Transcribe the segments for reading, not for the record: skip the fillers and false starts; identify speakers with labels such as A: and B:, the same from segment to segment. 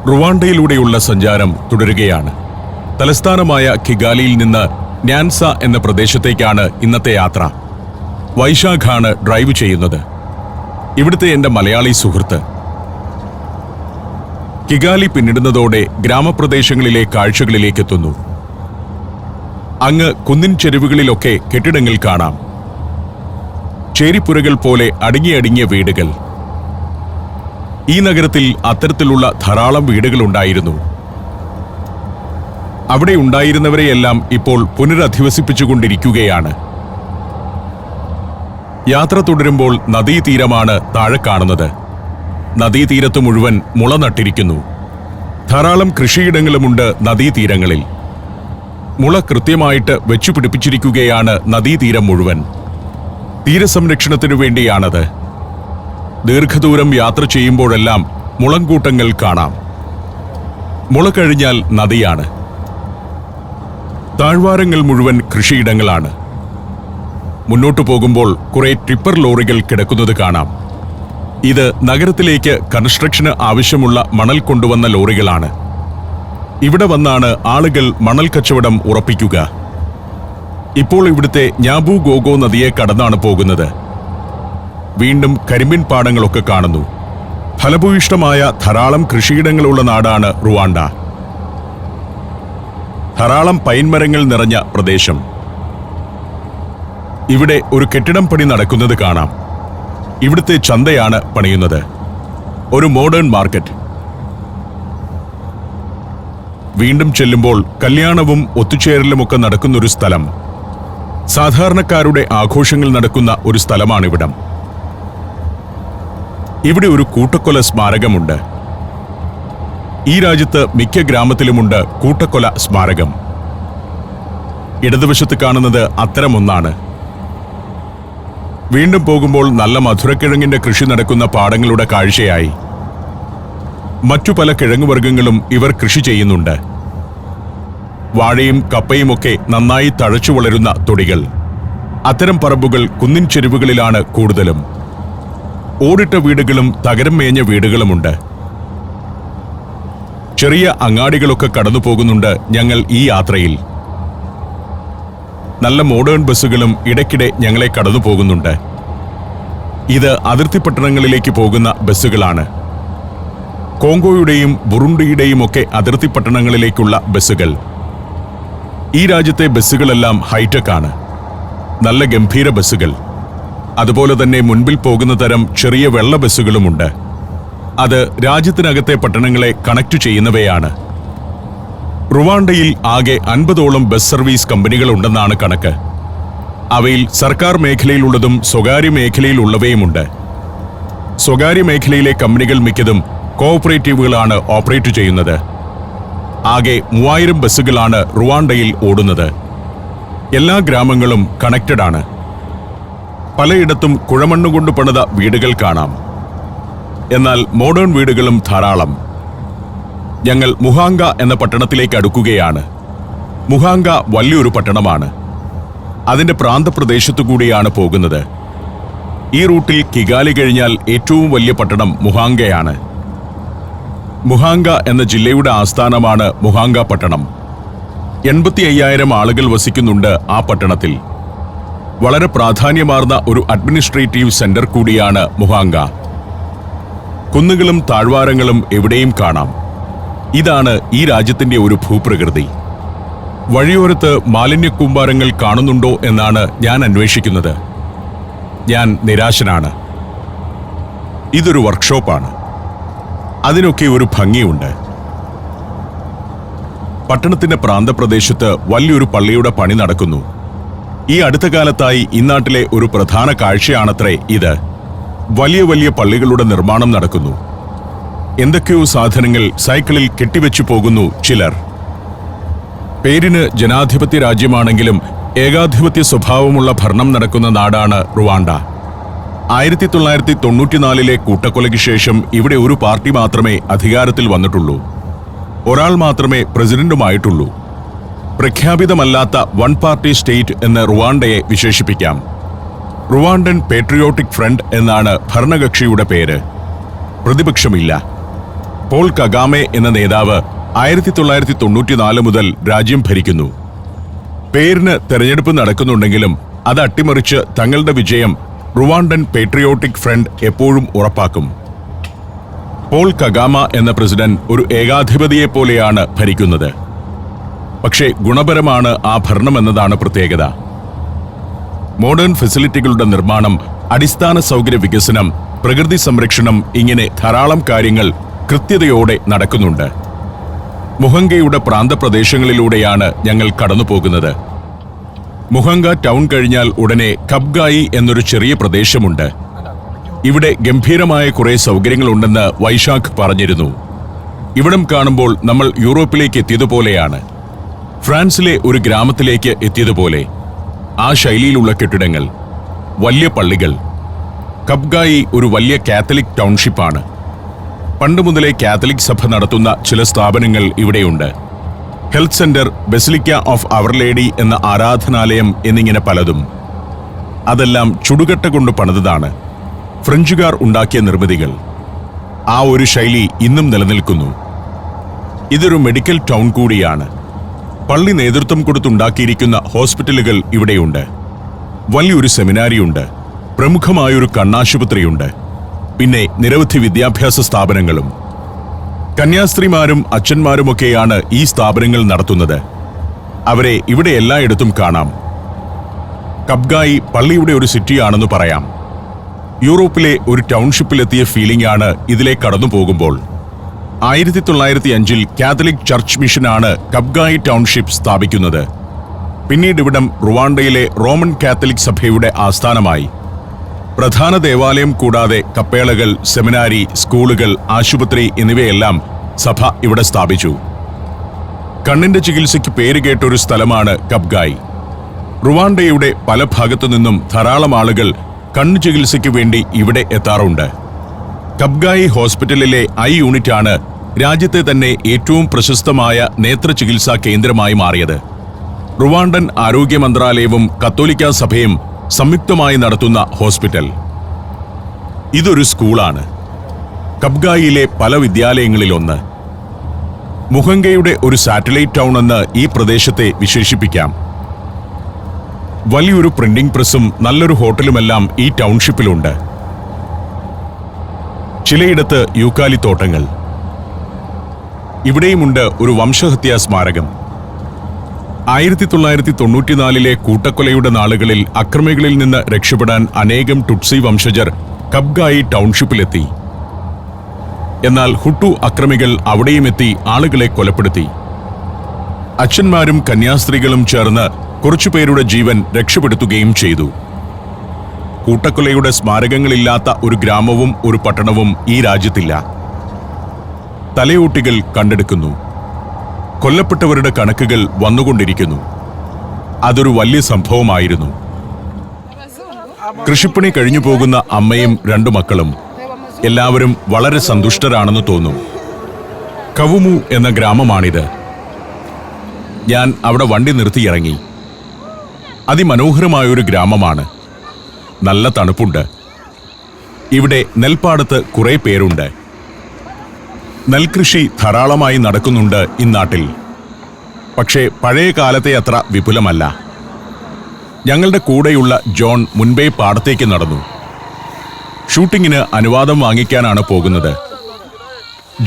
A: റുവാണ്ടയിലൂടെയുള്ള സഞ്ചാരം തുടരുകയാണ്. തലസ്ഥാനമായ കിഗാലിയിൽ നിന്ന് ന്യാൻസ എന്ന പ്രദേശത്തേക്കാണ് ഇന്നത്തെ യാത്ര. വൈശാഖാണ് ഡ്രൈവ് ചെയ്യുന്നത്, ഇവിടുത്തെ എൻ്റെ മലയാളി സുഹൃത്ത്. കിഗാലി പിന്നിടുന്നതോടെ ഗ്രാമപ്രദേശങ്ങളിലെ കാഴ്ചകളിലേക്കെത്തുന്നു. അങ്ങ് കുന്നിൻ ചെരുവുകളിലൊക്കെ കെട്ടിടങ്ങൾ കാണാം. ചേരിപ്പുരകൾ പോലെ അടുങ്ങിയ വീടുകൾ. ഈ നഗരത്തിൽ അത്തരത്തിലുള്ള ധാരാളം വീടുകളുണ്ടായിരുന്നു. അവിടെ ഉണ്ടായിരുന്നവരെയെല്ലാം ഇപ്പോൾ പുനരധിവസിപ്പിച്ചുകൊണ്ടിരിക്കുകയാണ്. യാത്ര തുടരുമ്പോൾ നദീതീരമാണ് താഴെ കാണുന്നത്. നദീതീരത്ത് മുഴുവൻ മുള നട്ടിരിക്കുന്നു. ധാരാളം കൃഷിയിടങ്ങളുമുണ്ട് നദീതീരങ്ങളിൽ. മുള കൃത്യമായിട്ട് വെച്ചുപിടിപ്പിച്ചിരിക്കുകയാണ് നദീതീരം മുഴുവൻ. തീരസംരക്ഷണത്തിനു വേണ്ടിയാണത്. ദീർഘദൂരം യാത്ര ചെയ്യുമ്പോഴെല്ലാം മുളങ്കൂട്ടങ്ങൾ കാണാം. മുള കഴിഞ്ഞാൽ നദിയാണ്. താഴ്വാരങ്ങൾ മുഴുവൻ കൃഷിയിടങ്ങളാണ്. മുന്നോട്ടു പോകുമ്പോൾ കുറെ ടിപ്പർ ലോറികൾ കിടക്കുന്നത് കാണാം. ഇത് നഗരത്തിലേക്ക് കൺസ്ട്രക്ഷന് ആവശ്യമുള്ള മണൽ കൊണ്ടുവന്ന ലോറികളാണ്. ഇവിടെ വന്നാണ് ആളുകൾ മണൽ കച്ചവടം ഉറപ്പിക്കുക. ഇപ്പോൾ ഇവിടുത്തെ ഞാബു ഗോഗോ നദിയെ കടന്നാണ് പോകുന്നത്. വീണ്ടും കരിമ്പിൻ പാടങ്ങളൊക്കെ കാണുന്നു. ഫലഭൂയിഷ്ടമായ ധാരാളം കൃഷിയിടങ്ങളുള്ള നാടാണ് റുവാണ്ട. ധാരാളം പൈൻമരങ്ങൾ നിറഞ്ഞ പ്രദേശം. ഇവിടെ ഒരു കെട്ടിടം പണി നടക്കുന്നത് കാണാം. ഇവിടുത്തെ ചന്തയാണ് പണിയുന്നത്. ഒരു മോഡേൺ മാർക്കറ്റ്. വീണ്ടും ചെല്ലുമ്പോൾ കല്യാണവും ഒത്തുചേരലുമൊക്കെ നടക്കുന്നൊരു സ്ഥലം. സാധാരണക്കാരുടെ ആഘോഷങ്ങൾ നടക്കുന്ന ഒരു സ്ഥലമാണിവിടം. ഇവിടെ ഒരു കൂട്ടക്കൊല സ്മാരകമുണ്ട്. ഈ രാജ്യത്ത് മിക്ക ഗ്രാമത്തിലുമുണ്ട് കൂട്ടക്കൊല സ്മാരകം. ഇടതുവശത്ത് കാണുന്നത് അത്തരമൊന്നാണ്. വീണ്ടും പോകുമ്പോൾ നല്ല മധുരക്കിഴങ്ങിന്റെ കൃഷി നടക്കുന്ന പാടങ്ങളുടെ കാഴ്ചയായി. മറ്റു പല കിഴങ്ങുവർഗ്ഗങ്ങളും ഇവർ കൃഷി ചെയ്യുന്നുണ്ട്. വാഴയും കപ്പയുമൊക്കെ നന്നായി തഴച്ചു വളരുന്ന തൊടികൾ. അത്തരം പറമ്പുകൾ കുന്നിൻ ചെരുവുകളിലാണ് കൂടുതലും. ഓടിട്ട വീടുകളും തകരം മേഞ്ഞ വീടുകളുമുണ്ട്. ചെറിയ അങ്ങാടികളൊക്കെ കടന്നു പോകുന്നുണ്ട് ഞങ്ങൾ ഈ യാത്രയിൽ. നല്ല മോഡേൺ ബസ്സുകളും ഇടയ്ക്കിടെ ഞങ്ങളെ കടന്നു പോകുന്നുണ്ട്. ഇത് അതിർത്തി പട്ടണങ്ങളിലേക്ക് പോകുന്ന ബസ്സുകളാണ്. കോങ്കോയുടെയും ബുറുണ്ടിയുടെയും ഒക്കെ അതിർത്തി പട്ടണങ്ങളിലേക്കുള്ള ബസ്സുകൾ. ഈ രാജ്യത്തെ ബസ്സുകളെല്ലാം ഹൈടെക് ആണ്. നല്ല ഗംഭീര ബസ്സുകൾ. അതുപോലെ തന്നെ മുൻപിൽ പോകുന്ന തരം ചെറിയ വെള്ള ബസ്സുകളുമുണ്ട്. അത് രാജ്യത്തിനകത്തെ പട്ടണങ്ങളെ കണക്ട് ചെയ്യുന്നവയാണ്. റുവാണ്ടയിൽ ആകെ 50ഓളം ബസ് സർവീസ് കമ്പനികളുണ്ടെന്നാണ് കണക്ക്. അവയിൽ സർക്കാർ മേഖലയിലുള്ളതും സ്വകാര്യ മേഖലയിലുള്ളവയുമുണ്ട്. സ്വകാര്യ മേഖലയിലെ കമ്പനികൾ മിക്കതും കോഓപ്പറേറ്റീവുകളാണ് ഓപ്പറേറ്റ് ചെയ്യുന്നത്. ആകെ 3000 ബസ്സുകളാണ് റുവാണ്ടയിൽ ഓടുന്നത്. എല്ലാ ഗ്രാമങ്ങളും കണക്റ്റഡ് ആണ്. പലയിടത്തും കുഴമണ്ണുകൊണ്ട് പണിത വീടുകൾ കാണാം. എന്നാൽ മോഡേൺ വീടുകളും ധാരാളം. ഞങ്ങൾ മുഹാങ്ക എന്ന പട്ടണത്തിലേക്ക് അടുക്കുകയാണ്. മുഹാങ്ക വലിയൊരു പട്ടണമാണ്. അതിന്റെ പ്രാന്തപ്രദേശത്തുകൂടിയാണ് പോകുന്നത്. ഈ റൂട്ടിൽ കിഗാലി കഴിഞ്ഞാൽ ഏറ്റവും വലിയ പട്ടണം മുഹാങ്കയാണ്. മുഹാങ്ക എന്ന ജില്ലയുടെ ആസ്ഥാനമാണ് മുഹാങ്ക പട്ടണം. 85,000 ആളുകൾ വസിക്കുന്നുണ്ട് ആ പട്ടണത്തിൽ. വളരെ പ്രാധാന്യമാർന്ന ഒരു അഡ്മിനിസ്ട്രേറ്റീവ് സെന്റർ കൂടിയാണ് മുഹാങ്ക. കുന്നുകളും താഴ്വാരങ്ങളും എവിടെയും കാണാം. ഇതാണ് ഈ രാജ്യത്തിന്റെ ഒരു ഭൂപ്രകൃതി. വഴിയോരത്ത് മാലിന്യക്കൂമ്പാരങ്ങൾ കാണുന്നുണ്ടോ എന്നാണ് ഞാൻ അന്വേഷിക്കുന്നത്. ഞാൻ നിരാശനാണ്. ഇതൊരു വർക്ക്ഷോപ്പാണ്. അതിനൊക്കെ ഒരു ഭംഗിയുണ്ട്. പട്ടണത്തിന്റെ പ്രാന്തപ്രദേശത്ത് വലിയൊരു പള്ളിയുടെ പണി നടക്കുന്നു. ഈ അടുത്ത കാലത്തായി ഇന്നാട്ടിലെ ഒരു പ്രധാന കാഴ്ചയാണത്രേ ഇത്. വലിയ വലിയ പള്ളികളുടെ നിർമ്മാണം നടക്കുന്നു. എന്തൊക്കെയോ സാധനങ്ങൾ സൈക്കിളിൽ കെട്ടിവെച്ചു പോകുന്നു ചിലർ. പേരിന് ജനാധിപത്യ രാജ്യമാണെങ്കിലും ഏകാധിപത്യ സ്വഭാവമുള്ള ഭരണം നടക്കുന്ന നാടാണ് റുവാണ്ട. 1994 കൂട്ടക്കൊലയ്ക്ക് ശേഷം ഇവിടെ ഒരു പാർട്ടി മാത്രമേ അധികാരത്തിൽ വന്നിട്ടുള്ളൂ. ഒരാൾ മാത്രമേ പ്രസിഡന്റുമായിട്ടുള്ളൂ. പ്രഖ്യാപിതമല്ലാത്ത വൺ പാർട്ടി സ്റ്റേറ്റ് എന്ന് റുവാണ്ടയെ വിശേഷിപ്പിക്കാം. റുവാണ്ടൻ പേട്രിയോട്ടിക് ഫ്രണ്ട് എന്നാണ് ഭരണകക്ഷിയുടെ പേര്. പ്രതിപക്ഷമില്ല. പോൾ കഗാമെ എന്ന നേതാവ് 1994 മുതൽ രാജ്യം ഭരിക്കുന്നു. പേരിന് തെരഞ്ഞെടുപ്പ് നടക്കുന്നുണ്ടെങ്കിലും അത് അട്ടിമറിച്ച് തങ്ങളുടെ വിജയം റുവാണ്ടൻ പേട്രിയോട്ടിക് ഫ്രണ്ട് എപ്പോഴും ഉറപ്പാക്കും. പോൾ കഗാമ എന്ന പ്രസിഡന്റ് ഒരു ഏകാധിപതിയെപ്പോലെയാണ് ഭരിക്കുന്നത്. പക്ഷേ ഗുണപരമാണ് ആ ഭരണമെന്നതാണ് പ്രത്യേകത. മോഡേൺ ഫെസിലിറ്റികളുടെ നിർമ്മാണം, അടിസ്ഥാന സൗകര്യ വികസനം, പ്രകൃതി സംരക്ഷണം, ഇങ്ങനെ ധാരാളം കാര്യങ്ങൾ കൃത്യതയോടെ നടക്കുന്നുണ്ട്. മുഹംഗയുടെ പ്രാന്തപ്രദേശങ്ങളിലൂടെയാണ് ഞങ്ങൾ കടന്നു പോകുന്നത്. മുഹംഗ ടൗൺ കഴിഞ്ഞാൽ ഉടനെ കബ്ഗായി എന്നൊരു ചെറിയ പ്രദേശമുണ്ട്. ഇവിടെ ഗംഭീരമായ കുറെ സൗകര്യങ്ങളുണ്ടെന്ന് വൈശാഖ് പറഞ്ഞിരുന്നു. ഇവിടം കാണുമ്പോൾ നമ്മൾ യൂറോപ്പിലേക്ക് എത്തിയതുപോലെയാണ്, ഫ്രാൻസിലെ ഒരു ഗ്രാമത്തിലേക്ക് എത്തിയതുപോലെ. ആ ശൈലിയിലുള്ള കെട്ടിടങ്ങൾ, വലിയ പള്ളികൾ. കബ്ഗായി ഒരു വലിയ കാത്തലിക് ടൗൺഷിപ്പാണ്. പണ്ട് മുതലേ കാത്തലിക് സഭ നടത്തുന്ന ചില സ്ഥാപനങ്ങൾ ഇവിടെയുണ്ട്. Health centre, basilica of our lady എന്ന ആരാധനാലയം എന്നിങ്ങനെ പലതും. അതെല്ലാം ചുടുകട്ട കൊണ്ട് പണിതാണ്, ഫ്രഞ്ചുകാർ ഉണ്ടാക്കിയ നിർമ്മിതികൾ. ആ ഒരു ശൈലി ഇന്നും നിലനിൽക്കുന്നു. ഇതൊരു മെഡിക്കൽ ടൗൺ കൂടിയാണ്. പള്ളി നേതൃത്വം കൊടുത്തുണ്ടാക്കിയിരിക്കുന്ന ഹോസ്പിറ്റലുകൾ ഇവിടെയുണ്ട്. വലിയൊരു സെമിനാരിയുണ്ട്, പ്രമുഖമായൊരു കണ്ണാശുപത്രിയുണ്ട്, പിന്നെ നിരവധി വിദ്യാഭ്യാസ സ്ഥാപനങ്ങളും. കന്യാസ്ത്രീമാരും അച്ഛന്മാരുമൊക്കെയാണ് ഈ സ്ഥാപനങ്ങൾ നടത്തുന്നത്. അവരെ ഇവിടെ എല്ലായിടത്തും കാണാം. കബ്ഗായി പള്ളിയുടെ ഒരു സിറ്റിയാണെന്ന് പറയാം. യൂറോപ്പിലെ ഒരു ടൗൺഷിപ്പിലെത്തിയ ഫീലിംഗ് ആണ് ഇതിലെ കടന്നു പോകുമ്പോൾ. 1905 കാത്തലിക് ചർച്ച് മിഷനാണ് കബ്ഗായി ടൗൺഷിപ്പ് സ്ഥാപിക്കുന്നത്. പിന്നീട് ഇവിടം റുവാണ്ടയിലെ റോമൻ കാത്തലിക് സഭയുടെ ആസ്ഥാനമായി. പ്രധാന ദേവാലയം കൂടാതെ കപ്പേളകൾ, സെമിനാരി, സ്കൂളുകൾ, ആശുപത്രി എന്നിവയെല്ലാം സഭ ഇവിടെ സ്ഥാപിച്ചു. കണ്ണിന്റെ ചികിത്സയ്ക്ക് പേരുകേട്ടൊരു സ്ഥലമാണ് കബ്ഗായി. റുവാണ്ടയുടെ പല ഭാഗത്തു നിന്നും ധാരാളം ആളുകൾ കണ്ണു ചികിത്സയ്ക്ക് വേണ്ടി ഇവിടെ എത്താറുണ്ട്. കബ്ഗായി ഹോസ്പിറ്റലിലെ ഐ യൂണിറ്റാണ് രാജ്യത്തെ തന്നെ ഏറ്റവും പ്രശസ്തമായ നേത്ര ചികിത്സാ കേന്ദ്രമായി മാറിയത്. റുവാണ്ടൻ ആരോഗ്യ മന്ത്രാലയവും കത്തോലിക്ക സഭയും സംയുക്തമായി നടത്തുന്ന ഹോസ്പിറ്റൽ. ഇതൊരു സ്കൂളാണ്, കബ്ഗായിയിലെ പല വിദ്യാലയങ്ങളിലൊന്ന്. മുഹംഗയുടെ ഒരു സാറ്റലൈറ്റ് ടൗൺ എന്ന് ഈ പ്രദേശത്തെ വിശേഷിപ്പിക്കാം. വലിയൊരു പ്രിന്റിംഗ് പ്രസ്സും നല്ലൊരു ഹോട്ടലുമെല്ലാം ഈ ടൗൺഷിപ്പിലുണ്ട്. ചിലയിടത്ത് യൂക്കാലിത്തോട്ടങ്ങൾ. ഇവിടെയുമുണ്ട് ഒരു വംശഹത്യാ സ്മാരകം. 1994 കൂട്ടക്കൊലയുടെ നാളുകളിൽ അക്രമികളിൽ നിന്ന് രക്ഷപ്പെടാൻ അനേകം ടുട്സി വംശജർ കബ്ഗായി ടൗൺഷിപ്പിലെത്തി. എന്നാൽ ഹുട്ടു അക്രമികൾ അവിടെയുമെത്തി ആളുകളെ കൊലപ്പെടുത്തി. അച്ഛന്മാരും കന്യാസ്ത്രീകളും ചേർന്ന് കുറച്ചുപേരുടെ ജീവൻ രക്ഷപ്പെടുത്തുകയും ചെയ്തു. കൂട്ടക്കൊലയുടെ സ്മാരകങ്ങളില്ലാത്ത ഒരു ഗ്രാമവും ഒരു പട്ടണവും ഈ രാജ്യത്തില്ല. തലയോട്ടികൾ കണ്ടെടുക്കുന്നു. കൊല്ലപ്പെട്ടവരുടെ കണക്കുകൾ വന്നുകൊണ്ടിരിക്കുന്നു. അതൊരു വലിയ സംഭവമായിരുന്നു. കൃഷിപ്പണി കഴിഞ്ഞു പോകുന്ന അമ്മയും 2 മക്കളും എല്ലാവരും വളരെ സന്തുഷ്ടരാണെന്ന് തോന്നും. കവുമു എന്ന ഗ്രാമമാണിത്. ഞാൻ അവിടെ വണ്ടി നിർത്തിയിറങ്ങി. അതിമനോഹരമായൊരു ഗ്രാമമാണ്. നല്ല തണുപ്പുണ്ട്. ഇവിടെ നെൽപ്പാടത്ത് കുറെ പേരുണ്ട്. നെൽകൃഷി ധാരാളമായി നടക്കുന്നുണ്ട് ഇന്നാട്ടിൽ. പക്ഷേ പഴയ കാലത്തെ അത്ര വിപുലമല്ല. ഞങ്ങളുടെ കൂടെയുള്ള ജോൺ മുൻപേ പാടത്തേക്ക് നടന്നു. ഷൂട്ടിങ്ങിന് അനുവാദം വാങ്ങിക്കാനാണ് പോകുന്നത്.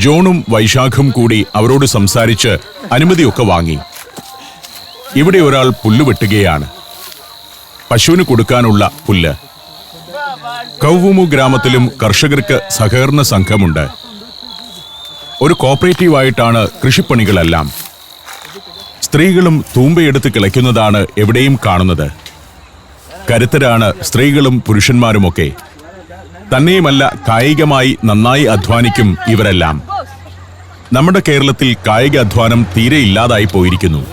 A: ജോണും വൈശാഖും കൂടി അവരോട് സംസാരിച്ച് അനുമതിയൊക്കെ വാങ്ങി. ഇവിടെ ഒരാൾ പുല്ല് വെട്ടുകയാണ്, പശുവിന് കൊടുക്കാനുള്ള പുല്ല്. കൗവുമു ഗ്രാമത്തിലും കർഷകർക്ക് സഹകരണ സംഘമുണ്ട്. ഒരു കോപ്പറേറ്റീവായിട്ടാണ് കൃഷിപ്പണികളെല്ലാം. സ്ത്രീകളും തൂമ്പയെടുത്ത് കിളയ്ക്കുന്നതാണ് എവിടെയും കാണുന്നത്. കരുത്തരാണ് സ്ത്രീകളും പുരുഷന്മാരുമൊക്കെ. തന്നെയുമല്ല, കായികമായി നന്നായി അധ്വാനിക്കും ഇവരെല്ലാം. നമ്മുടെ കേരളത്തിൽ കായിക അധ്വാനം തീരെ ഇല്ലാതായി പോയിരിക്കുന്നു.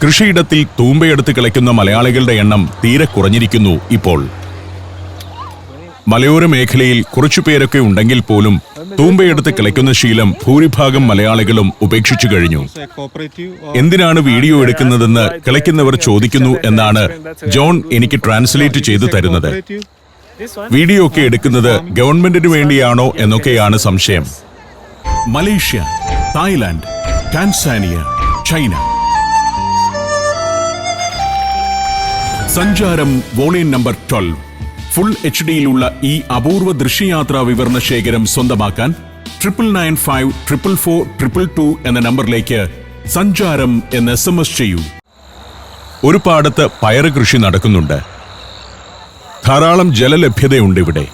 A: കൃഷിയിടത്തിൽ തൂമ്പയെടുത്ത് കിളയ്ക്കുന്ന മലയാളികളുടെ എണ്ണം തീരെ കുറഞ്ഞിരിക്കുന്നു ഇപ്പോൾ. മലയോര മേഖലയിൽ കുറച്ചുപേരൊക്കെ ഉണ്ടെങ്കിൽ പോലും തൂമ്പയെടുത്ത് കിളയ്ക്കുന്ന ശീലം ഭൂരിഭാഗം മലയാളികളും ഉപേക്ഷിച്ചു കഴിഞ്ഞു. എന്തിനാണ് വീഡിയോ എടുക്കുന്നതെന്ന് കിളയ്ക്കുന്നവർ ചോദിക്കുന്നു എന്നാണ് ജോൺ എനിക്ക് ട്രാൻസ്ലേറ്റ് ചെയ്തു തരുന്നത്. വീഡിയോ ഒക്കെ എടുക്കുന്നത് ഗവൺമെന്റിന് വേണ്ടിയാണോ എന്നൊക്കെയാണ് സംശയം. Malaysia, Thailand, Tanzania, China. സഞ്ചാരം വോളിയം നമ്പർ 12 ഫുൾ HD-യിലുള്ള ഈ അപൂർവ ദൃശ്യയാത്രാ വിവരണ ശേഖരം സ്വന്തമാക്കാൻ 99544422 എന്ന നമ്പറിലേക്ക് സഞ്ചാരം എന്ന് SMS ചെയ്യൂ. ഒരു പാടത്ത് പയറ് കൃഷി നടക്കുന്നുണ്ട്. ധാരാളം ജലലഭ്യതയുണ്ട് ഇവിടെ.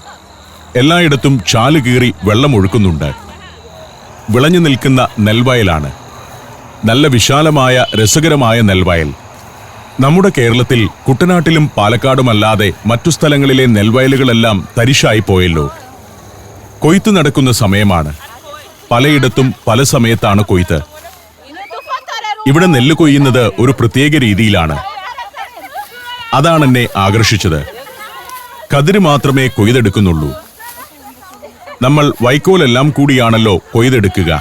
A: എല്ലായിടത്തും ചാല് കീറി വെള്ളമൊഴുക്കുന്നുണ്ട്. വിളഞ്ഞു നിൽക്കുന്ന നെൽവയലാണ്. നല്ല വിശാലമായ രസകരമായ നെൽവയൽ. നമ്മുടെ കേരളത്തിൽ കുട്ടനാട്ടിലും പാലക്കാടുമല്ലാതെ മറ്റു സ്ഥലങ്ങളിലെ നെൽവയലുകളെല്ലാം തരിശായി പോയല്ലോ. കൊയ്ത്ത് നടക്കുന്ന സമയമാണ്. പലയിടത്തും പല സമയത്താണ് കൊയ്ത്ത്. ഇവിടെ നെല്ല് കൊയ്യുന്നത് ഒരു പ്രത്യേക രീതിയിലാണ്. അതാണ് എന്നെ ആകർഷിച്ചത്. കതിര് മാത്രമേ കൊയ്തെടുക്കുന്നുള്ളൂ. നമ്മൾ വൈക്കോലെല്ലാം കൂടിയാണല്ലോ കൊയ്തെടുക്കുക.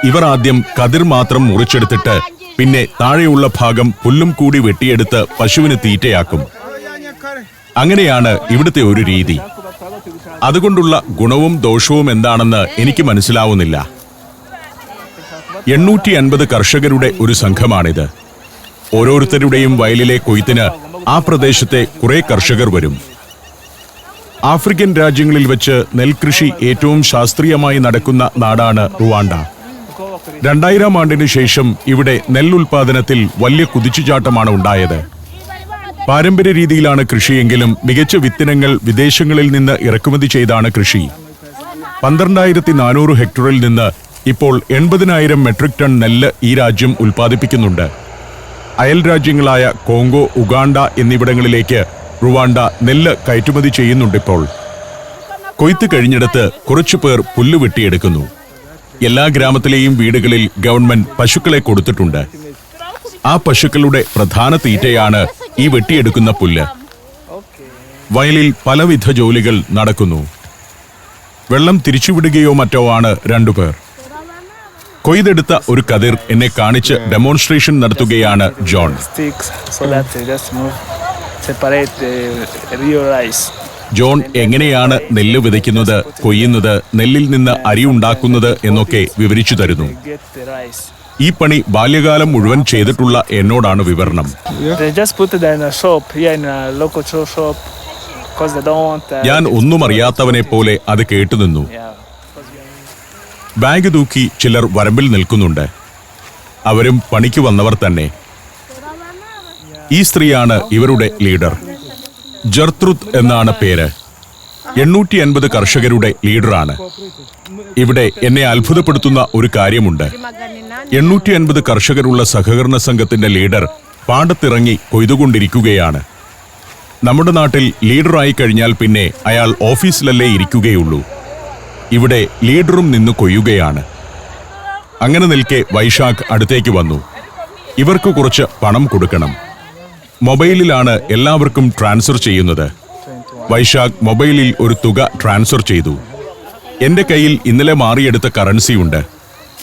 A: ഇവർ ആദ്യം കതിർ മാത്രം മുറിച്ചെടുത്തിട്ട് പിന്നെ താഴെയുള്ള ഭാഗം പുല്ലും കൂടി വെട്ടിയെടുത്ത് പശുവിന് തീറ്റയാക്കും. അങ്ങനെയാണ് ഇവിടുത്തെ ഒരു രീതി. അതുകൊണ്ടുള്ള ഗുണവും ദോഷവും എന്താണെന്ന് എനിക്ക് മനസ്സിലാവുന്നില്ല. 850 കർഷകരുടെ ഒരു സംഘമാണിത്. ഓരോരുത്തരുടെയും വയലിലെ കൊയ്ത്തിന് ആ പ്രദേശത്തെ കുറെ കർഷകർ വരും. ആഫ്രിക്കൻ രാജ്യങ്ങളിൽ വെച്ച് നെൽകൃഷി ഏറ്റവും ശാസ്ത്രീയമായി നടക്കുന്ന നാടാണ് റുവാണ്ട. 2000 ആണ്ടിന് ശേഷം ഇവിടെ നെല്ലുൽപാദനത്തിൽ വലിയ കുതിച്ചുചാട്ടമാണ് ഉണ്ടായത്. പാരമ്പര്യ രീതിയിലാണ് കൃഷിയെങ്കിലും മികച്ച വിത്തിനങ്ങൾ വിദേശങ്ങളിൽ നിന്ന് ഇറക്കുമതി ചെയ്താണ് കൃഷി. 12,400 ഹെക്ടറിൽ നിന്ന് ഇപ്പോൾ 80,000 മെട്രിക് ടൺ നെല്ല് ഈ രാജ്യം ഉൽപ്പാദിപ്പിക്കുന്നുണ്ട്. അയൽ രാജ്യങ്ങളായ കോങ്കോ, ഉഗാണ്ട എന്നിവിടങ്ങളിലേക്ക് റുവാണ്ട നെല്ല് കയറ്റുമതി ചെയ്യുന്നുണ്ടിപ്പോൾ. കൊയ്ത്ത് കഴിഞ്ഞിടത്ത് കുറച്ചുപേർ പുല്ല് വെട്ടിയെടുക്കുന്നു. എല്ലാ ഗ്രാമത്തിലെയും വീടുകളിൽ ഗവൺമെന്റ് പശുക്കളെ കൊടുത്തിട്ടുണ്ട്. ആ പശുക്കളുടെ പ്രധാന തീറ്റയാണ് ഈ വെട്ടിയെടുക്കുന്ന പുല്ല്. വയലിൽ പലവിധ ജോലികൾ നടക്കുന്നു. വെള്ളം തിരിച്ചുവിടുകയോ മറ്റോ ആണ് 2 പേർ. കൊയ്തെടുത്ത ഒരു കതിർ എന്നെ കാണിച്ച് ഡെമോൺസ്ട്രേഷൻ നടത്തുകയാണ് ജോൺ. ജോൺ എങ്ങനെയാണ് നെല്ല് വിതയ്ക്കുന്നത്, കൊയ്യുന്നത്, നെല്ലിൽ നിന്ന് അരി ഉണ്ടാക്കുന്നത് എന്നൊക്കെ വിവരിച്ചു തരുന്നു. ഈ പണി ബാല്യകാലം മുഴുവൻ ചെയ്തിട്ടുള്ള എന്നോടാണ് വിവരണം. ഞാൻ ഒന്നും അറിയാത്തവനെ പോലെ അത് കേട്ടുനിന്നു. ബാഗ് തൂക്കി ചിലർ വരമ്പിൽ നിൽക്കുന്നുണ്ട്. അവരും പണിക്ക് വന്നവർ തന്നെ. ഈ സ്ത്രീയാണ് ഇവരുടെ ലീഡർ. ജർത്രൂത്ത് എന്നാണ് പേര്. 850 കർഷകരുടെ ലീഡറാണ്. ഇവിടെ എന്നെ അത്ഭുതപ്പെടുത്തുന്ന ഒരു കാര്യമുണ്ട്. 850 കർഷകരുള്ള സഹകരണ സംഘത്തിന്റെ ലീഡർ പാടത്തിറങ്ങി കൊയ്തുകൊണ്ടിരിക്കുകയാണ്. നമ്മുടെ നാട്ടിൽ ലീഡറായി കഴിഞ്ഞാൽ പിന്നെ അയാൾ ഓഫീസിലല്ലേ ഇരിക്കുകയുള്ളൂ. ഇവിടെ ലീഡറും നിന്ന് കൊയ്യുകയാണ്. അങ്ങനെ നിൽക്കെ വൈശാഖ് അടുത്തേക്ക് വന്നു. ഇവർക്ക് കുറച്ച് പണം കൊടുക്കണം. മൊബൈലിലാണ് എല്ലാവർക്കും ട്രാൻസ്ഫർ ചെയ്യുന്നത്. വൈശാഖ് മൊബൈലിൽ ഒരു തുക ട്രാൻസ്ഫർ ചെയ്തു. എന്റെ കയ്യിൽ ഇന്നലെ മാറിയെടുത്ത കറൻസി ഉണ്ട്.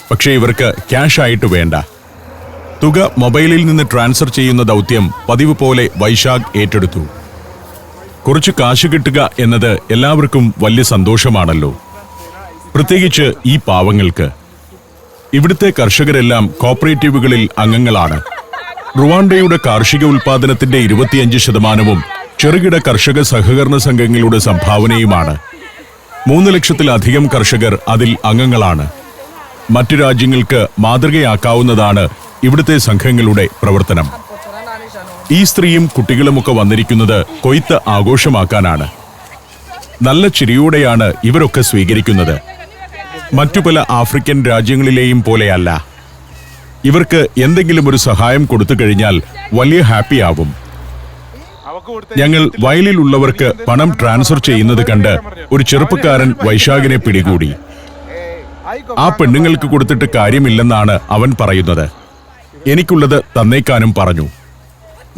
A: പക്ഷേ ഇവർക്ക് ക്യാഷ് ആയിട്ട് വേണ്ട. തുക മൊബൈലിൽ നിന്ന് ട്രാൻസ്ഫർ ചെയ്യുന്ന ദൗത്യം പതിവ് പോലെ വൈശാഖ് ഏറ്റെടുത്തു. കുറച്ച് കാശ് കിട്ടുക എന്നത് എല്ലാവർക്കും വലിയ സന്തോഷമാണല്ലോ, പ്രത്യേകിച്ച് ഈ പാവങ്ങൾക്ക്. ഇവിടുത്തെ കർഷകരെല്ലാം കോപ്പറേറ്റീവുകളിൽ അംഗങ്ങളാണ്. റുവാണ്ടയുടെ കാർഷിക ഉൽപാദനത്തിന്റെ 25% ചെറുകിട കർഷക സഹകരണ സംഘങ്ങളുടെ സംഭാവനയുമാണ്. 3 ലക്ഷത്തിലധികം കർഷകർ അതിൽ അംഗങ്ങളാണ്. മറ്റു രാജ്യങ്ങൾക്ക് മാതൃകയാക്കാവുന്നതാണ് ഇവിടുത്തെ സംഘങ്ങളുടെ പ്രവർത്തനം. ഈ സ്ത്രീയും കുട്ടികളുമൊക്കെ വന്നിരിക്കുന്നത് കൊയ്ത്ത് ആഘോഷമാക്കാനാണ്. നല്ല ചിരിയോടെയാണ് ഇവരൊക്കെ സ്വീകരിക്കുന്നത്. മറ്റു പല ആഫ്രിക്കൻ രാജ്യങ്ങളിലെയും പോലെയല്ല. ഇവർക്ക് എന്തെങ്കിലും ഒരു സഹായം കൊടുത്തു കഴിഞ്ഞാൽ വലിയ ഹാപ്പിയാവും. ഞങ്ങൾ വയലിലുള്ളവർക്ക് പണം ട്രാൻസ്ഫർ ചെയ്യുന്നത് കണ്ട് ഒരു ചെറുപ്പക്കാരൻ വൈശാഖിനെ പിടികൂടി. ആ പെണ്ണുങ്ങൾക്ക് കൊടുത്തിട്ട് കാര്യമില്ലെന്നാണ് അവൻ പറയുന്നത്. എനിക്കുള്ളത് തന്നേക്കാനും പറഞ്ഞു.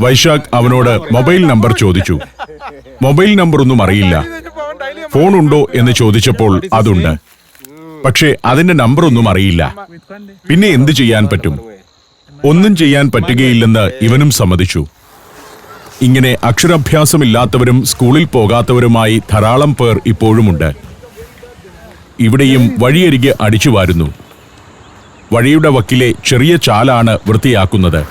A: വൈശാഖ് അവനോട് മൊബൈൽ നമ്പർ ചോദിച്ചു. മൊബൈൽ നമ്പർ ഒന്നും അറിയില്ല. ഫോണുണ്ടോ എന്ന് ചോദിച്ചപ്പോൾ അതുണ്ട്, പക്ഷേ അതിന്റെ നമ്പറൊന്നും അറിയില്ല. പിന്നെ എന്ത് ചെയ്യാൻ പറ്റും? ഒന്നും ചെയ്യാൻ പറ്റുകയില്ലെന്ന് ഇവനും സമ്മതിച്ചു. ഇങ്ങനെ അക്ഷരാഭ്യാസമില്ലാത്തവരും സ്കൂളിൽ പോകാത്തവരുമായി ധാരാളം പേർ ഇപ്പോഴുമുണ്ട്. ഇവിടെയും വഴിയരികെ അടിച്ചു വാരുന്നു. വഴിയുടെ വക്കിലെ ചെറിയ ചാലാണ് വൃത്തിയാക്കുന്നത്.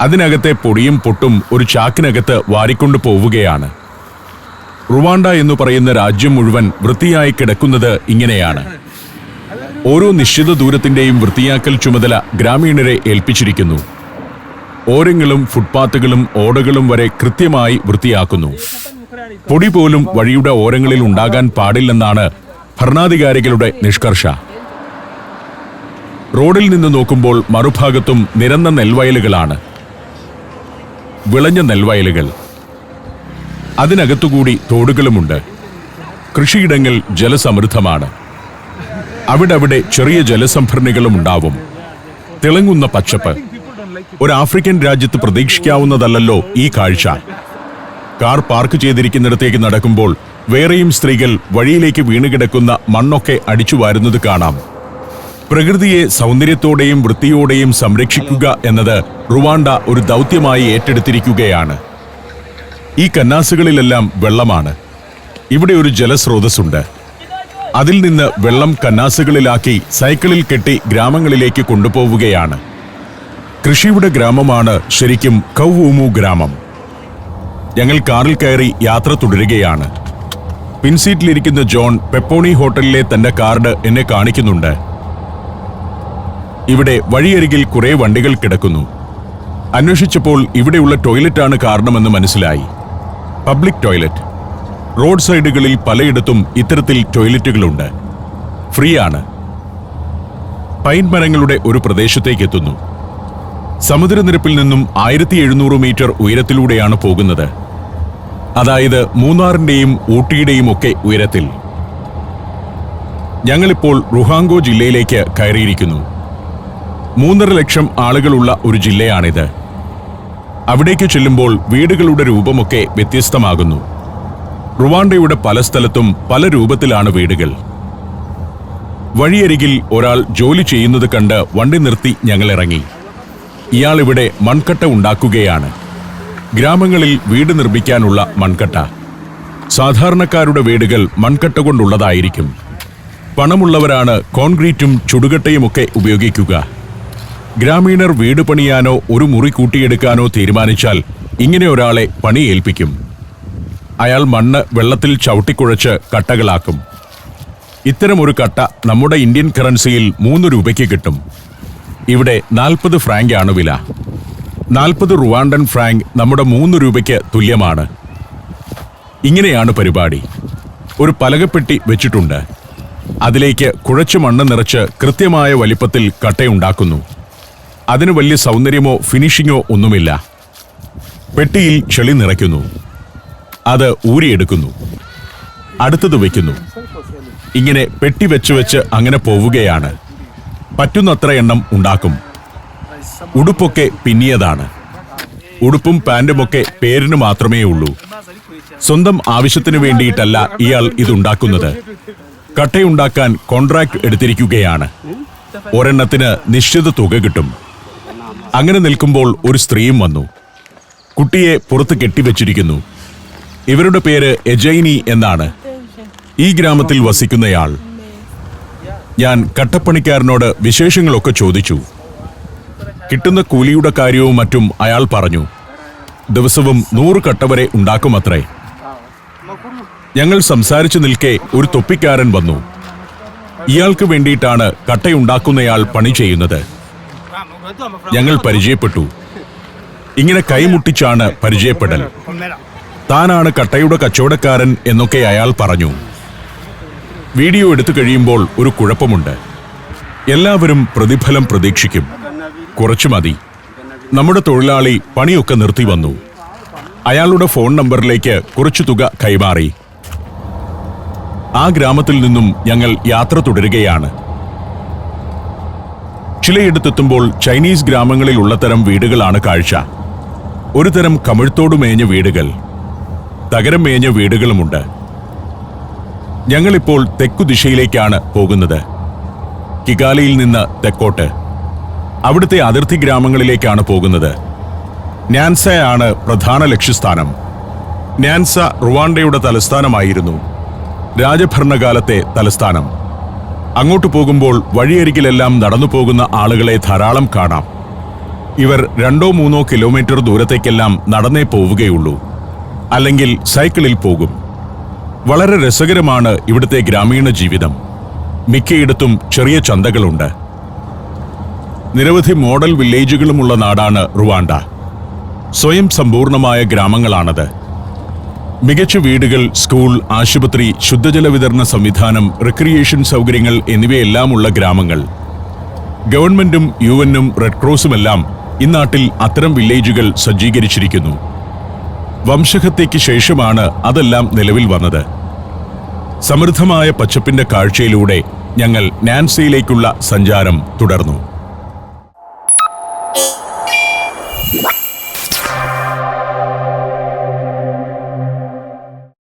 A: അതിനകത്തെ പൊടിയും പൊട്ടും ഒരു ചാക്കിനകത്ത് വാരിക്കൊണ്ടു പോവുകയാണ്. റുവാണ്ട എന്ന് പറയുന്ന രാജ്യം മുഴുവൻ വൃത്തിയായി കിടക്കുന്നത് ഇങ്ങനെയാണ്. ഓരോ നിശ്ചിത ദൂരത്തിന്റെയും വൃത്തിയാക്കൽ ചുമതല ഗ്രാമീണരെ ഏൽപ്പിച്ചിരിക്കുന്നു. ഓരങ്ങളും ഫുട്പാത്തുകളും ഓടകളും വരെ കൃത്യമായി വൃത്തിയാക്കുന്നു. പൊടി പോലും വഴിയുടെ ഓരങ്ങളിൽ ഉണ്ടാകാൻ പാടില്ലെന്നാണ് ഭരണാധികാരികളുടെ നിഷ്കർഷ. റോഡിൽ നിന്ന് നോക്കുമ്പോൾ മറുഭാഗത്തും നിരന്ന നെൽവയലുകളാണ്. വിളഞ്ഞ നെൽവയലുകൾ. അതിനകത്തുകൂടി തോടുകളുമുണ്ട്. കൃഷിയിടങ്ങൾ ജലസമൃദ്ധമാണ്. അവിടെ ചെറിയ ജലസംഭരണികളും ഉണ്ടാവും. തിളങ്ങുന്ന പച്ചപ്പ്. ഒരു ആഫ്രിക്കൻ രാജ്യത്ത് പ്രതീക്ഷിക്കാവുന്നതല്ലോ ഈ കാഴ്ച. കാർ പാർക്ക് ചെയ്തിരിക്കുന്നിടത്തേക്ക് നടക്കുമ്പോൾ വേറെയും സ്ത്രീകൾ വഴിയിലേക്ക് വീണുകിടക്കുന്ന മണ്ണൊക്കെ അടിച്ചു വാരുന്നത് കാണാം. പ്രകൃതിയെ സൗന്ദര്യത്തോടെയും വൃത്തിയോടെയും സംരക്ഷിക്കുക എന്നത് റുവാണ്ട ഒരു ദൗത്യമായി ഏറ്റെടുത്തിരിക്കുകയാണ്. ഈ കന്നാസുകളിലെല്ലാം വെള്ളമാണ്. ഇവിടെ ഒരു ജലസ്രോതസ്സുണ്ട്. അതിൽ നിന്ന് വെള്ളം കന്നാസുകളിലാക്കി സൈക്കിളിൽ കെട്ടി ഗ്രാമങ്ങളിലേക്ക് കൊണ്ടുപോവുകയാണ്. കൃഷിയുടെ ഗ്രാമമാണ് ശരിക്കും കൗവൂമു ഗ്രാമം. ഞങ്ങൾ കാറിൽ കയറി യാത്ര തുടരുകയാണ്. പിൻസീറ്റിലിരിക്കുന്ന ജോൺ പെപ്പോണി ഹോട്ടലിലെ തന്റെ കാർഡ് എന്നെ കാണിക്കുന്നുണ്ട്. ഇവിടെ വഴിയരികിൽ കുറെ വണ്ടികൾ കിടക്കുന്നു. അന്വേഷിച്ചപ്പോൾ ഇവിടെയുള്ള ടോയ്ലറ്റാണ് കാരണമെന്ന് മനസ്സിലായി. Public toilet. റോഡ് സൈഡുകളിൽ പലയിടത്തും ഇത്തരത്തിൽ ടോയ്ലറ്റുകളുണ്ട്. ഫ്രീ ആണ്. പൈൻ മരങ്ങളുടെ ഒരു പ്രദേശത്തേക്ക് എത്തുന്നു. സമുദ്രനിരപ്പിൽ നിന്നും 1700 മീറ്റർ ഉയരത്തിലൂടെയാണ് പോകുന്നത്. അതായത് മൂന്നാറിന്റെയും ഊട്ടിയുടെയും ഒക്കെ ഉയരത്തിൽ. ഞങ്ങളിപ്പോൾ റുഹാങ്കോ ജില്ലയിലേക്ക് കയറിയിരിക്കുന്നു. 3.5 ലക്ഷം ആളുകളുള്ള ഒരു ജില്ലയാണിത്. അവിടേക്ക് ചെല്ലുമ്പോൾ വീടുകളുടെ രൂപമൊക്കെ വ്യത്യസ്തമാകുന്നു. റുവാണ്ടയുടെ പല സ്ഥലത്തും പല രൂപത്തിലാണ് വീടുകൾ. വഴിയരികിൽ ഒരാൾ ജോലി ചെയ്യുന്നത് കണ്ട് വണ്ടി നിർത്തി ഞങ്ങൾ ഇറങ്ങി. ഇയാൾ ഇവിടെ മൺകട്ട ഉണ്ടാക്കുകയാണ്. ഗ്രാമങ്ങളിൽ വീട് നിർമ്മിക്കാനുള്ള മൺകട്ട. സാധാരണക്കാരുടെ വീടുകൾ മൺകട്ട കൊണ്ടുള്ളതായിരിക്കും. പണമുള്ളവരാണ് കോൺക്രീറ്റും ചുടുകട്ടയുമൊക്കെ ഉപയോഗിക്കുക. ഗ്രാമീണർ വീട് പണിയാനോ ഒരു മുറി കൂട്ടിയെടുക്കാനോ തീരുമാനിച്ചാൽ ഇങ്ങനെ ഒരാളെ പണി ഏൽപ്പിക്കും. അയാൾ മണ്ണ് വെള്ളത്തിൽ ചവിട്ടിക്കുഴച്ച് കട്ടകളാക്കും. ഇത്തരമൊരു കട്ട നമ്മുടെ ഇന്ത്യൻ കറൻസിയിൽ 3 രൂപയ്ക്ക് കിട്ടും. ഇവിടെ 40 ഫ്രാങ്ക് ആണ് വില. 40 റുവാണ്ടൻ ഫ്രാങ്ക് നമ്മുടെ 3 രൂപയ്ക്ക് തുല്യമാണ്. ഇങ്ങനെയാണ് പരിപാടി. ഒരു പലകപ്പെട്ടി വെച്ചിട്ടുണ്ട്. അതിലേക്ക് കുഴച്ച് മണ്ണ് നിറച്ച് കൃത്യമായ വലിപ്പത്തിൽ കട്ടയുണ്ടാക്കുന്നു. അതിന് വലിയ സൗന്ദര്യമോ ഫിനിഷിങ്ങോ ഒന്നുമില്ല. പെട്ടിയിൽ ചെളി നിറയ്ക്കുന്നു. അത് ഊരിയെടുക്കുന്നു. അടുത്തത് വയ്ക്കുന്നു. ഇങ്ങനെ പെട്ടി വെച്ച് അങ്ങനെ പോവുകയാണ്. പറ്റുന്നത്ര എണ്ണം ഉണ്ടാക്കും. ഉടുപ്പൊക്കെ പിന്നിയതാണ്. ഉടുപ്പും പാൻറ്റുമൊക്കെ പേരിന് മാത്രമേ ഉള്ളൂ. സ്വന്തം ആവശ്യത്തിന് വേണ്ടിയിട്ടല്ല ഇയാൾ ഇതുണ്ടാക്കുന്നത്. കട്ടയുണ്ടാക്കാൻ കോൺട്രാക്ട് എടുത്തിരിക്കുകയാണ്. ഒരെണ്ണത്തിന് നിശ്ചിത തുക കിട്ടും. അങ്ങനെ നിൽക്കുമ്പോൾ ഒരു സ്ത്രീയും വന്നു. കുട്ടിയെ പുറത്ത് കെട്ടിവെച്ചിരിക്കുന്നു. ഇവരുടെ പേര് എജൈനി എന്നാണ്. ഈ ഗ്രാമത്തിൽ വസിക്കുന്നയാൾ. ഞാൻ കട്ടപ്പണിക്കാരനോട് വിശേഷങ്ങളൊക്കെ ചോദിച്ചു. കിട്ടുന്ന കൂലിയുടെ കാര്യവും മറ്റും അയാൾ പറഞ്ഞു. ദിവസവും 100 കട്ട വരെ ഉണ്ടാക്കുമത്രേ. ഞങ്ങൾ സംസാരിച്ചു നിൽക്കെ ഒരു തൊപ്പിക്കാരൻ വന്നു. ഇയാൾക്ക് വേണ്ടിയിട്ടാണ് കട്ടയുണ്ടാക്കുന്നയാൾ പണി ചെയ്യുന്നത്. ഞങ്ങൾ പരിചയപ്പെട്ടു. ഇങ്ങനെ കൈമുട്ടിച്ചാണ് പരിചയപ്പെടൽ. താനാണ് കട്ടയുടെ കച്ചവടക്കാരൻ എന്നൊക്കെ അയാൾ പറഞ്ഞു. വീഡിയോ എടുത്തു കഴിയുമ്പോൾ ഒരു കുഴപ്പമുണ്ട്. എല്ലാവരും പ്രതിഫലം പ്രതീക്ഷിക്കും. കുറച്ചു മതി. നമ്മുടെ തൊഴിലാളി പണിയൊക്കെ നിർത്തി വന്നു. അയാളുടെ ഫോൺ നമ്പറിലേക്ക് കുറച്ചു തുക കൈമാറി. ആ ഗ്രാമത്തിൽ നിന്നും ഞങ്ങൾ യാത്ര തുടരുകയാണ്. ചിലയിടത്തെത്തുമ്പോൾ ചൈനീസ് ഗ്രാമങ്ങളിലുള്ള തരം വീടുകളാണ് കാഴ്ച. ഒരു തരം കമിഴ്ത്തോടു മേഞ്ഞ വീടുകൾ, തകരം മേഞ്ഞ വീടുകളുമുണ്ട്. ഞങ്ങളിപ്പോൾ തെക്കു ദിശയിലേക്കാണ് പോകുന്നത്. കിഗാലിയിൽ നിന്ന് തെക്കോട്ട്. അവിടുത്തെ അതിർത്തി ഗ്രാമങ്ങളിലേക്കാണ് പോകുന്നത്. ന്യാൻസയാണ് പ്രധാന ലക്ഷ്യസ്ഥാനം. ന്യാൻസ റുവാണ്ടയുടെ തലസ്ഥാനമായിരുന്നു. രാജഭരണകാലത്തെ തലസ്ഥാനം. അങ്ങോട്ട് പോകുമ്പോൾ വഴിയരികിലെല്ലാം നടന്നു പോകുന്ന ആളുകളെ ധാരാളം കാണാം. ഇവർ 2-3 കിലോമീറ്റർ ദൂരത്തേക്കെല്ലാം നടന്നേ പോവുകയുള്ളൂ, അല്ലെങ്കിൽ സൈക്കിളിൽ പോകും. വളരെ രസകരമാണ് ഇവിടുത്തെ ഗ്രാമീണ ജീവിതം. മിക്കയിടത്തും ചെറിയ ചന്തകളുണ്ട്. നിരവധി മോഡൽ വില്ലേജുകളുമുള്ള നാടാണ് റുവാണ്ട. സ്വയം സമ്പൂർണമായ ഗ്രാമങ്ങളാണത്. മികച്ച വീടുകൾ, സ്കൂൾ, ആശുപത്രി, ശുദ്ധജല വിതരണ സംവിധാനം, റിക്രിയേഷൻ സൗകര്യങ്ങൾ എന്നിവയെല്ലാമുള്ള ഗ്രാമങ്ങൾ. ഗവൺമെന്റും UN-ഉം റെഡ് ക്രോസുമെല്ലാം ഇന്നാട്ടിൽ അത്തരം വില്ലേജുകൾ സജ്ജീകരിച്ചിരിക്കുന്നു. വംശഹത്യയ്ക്ക് ശേഷമാണ് അതെല്ലാം നിലവിൽ വന്നത്. സമൃദ്ധമായ പച്ചപ്പിന്റെ കാഴ്ചയിലൂടെ ഞങ്ങൾ നാൻസിയിലേക്കുള്ള സഞ്ചാരം തുടർന്നു.